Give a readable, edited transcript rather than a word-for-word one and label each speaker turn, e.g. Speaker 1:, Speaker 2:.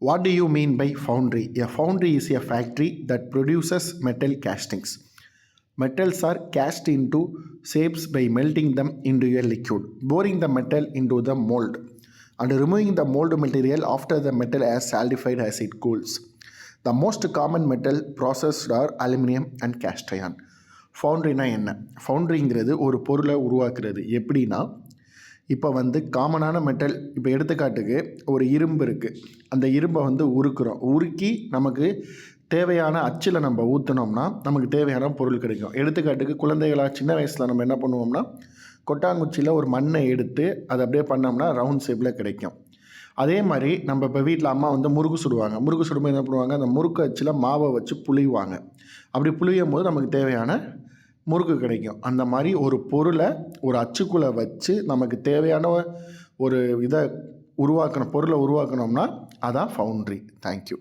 Speaker 1: What do you mean by foundry? A foundry is a factory that produces metal castings. Metals are cast into shapes by melting them into a liquid, boring the metal into the mold, and removing the mold material after the metal has solidified as it cools. The most common metal processed are aluminum and cast iron. ஃபவுண்ட்ரினா என்ன? ஃபவுண்ட்ரிங்கிறது ஒரு பொருளை உருவாக்குறது. எப்படின்னா, இப்போ காமனான metal, இப்போ எடுத்துக்காட்டுக்கு ஒரு இரும்பு இருக்குது. அந்த இரும்பை உருக்குறோம். உருக்கி நமக்கு தேவையான அச்சில் நம்ம ஊற்றினோம்னா நமக்கு தேவையான பொருள் கிடைக்கும். எடுத்துக்காட்டுக்கு குழந்தைகளாக சின்ன வயசில் நம்ம என்ன பண்ணுவோம்னா, கொட்டாங்குச்சியில் ஒரு மண்ணை எடுத்து அதை அப்படியே பண்ணோம்னா ரவுண்ட் ஷேப்பில் கிடைக்கும். அதே மாதிரி நம்ம இப்போ வீட்டில் அம்மா முறுக்கு சுடுவாங்க. முறுக்கு சுடும்போது என்ன பண்ணுவாங்க, அந்த முறுக்கு அச்சில் மாவை வச்சு புளிவாங்க. அப்படி புளியும் போது நமக்கு தேவையான முறுக்கு கிடைக்கும். அந்த மாதிரி ஒரு பொருளை ஒரு அச்சுக்குள்ளே வச்சு நமக்கு தேவையான ஒரு பொருளை உருவாக்கணும்னா அதான் ஃபவுண்ட்ரி. தேங்க்யூ.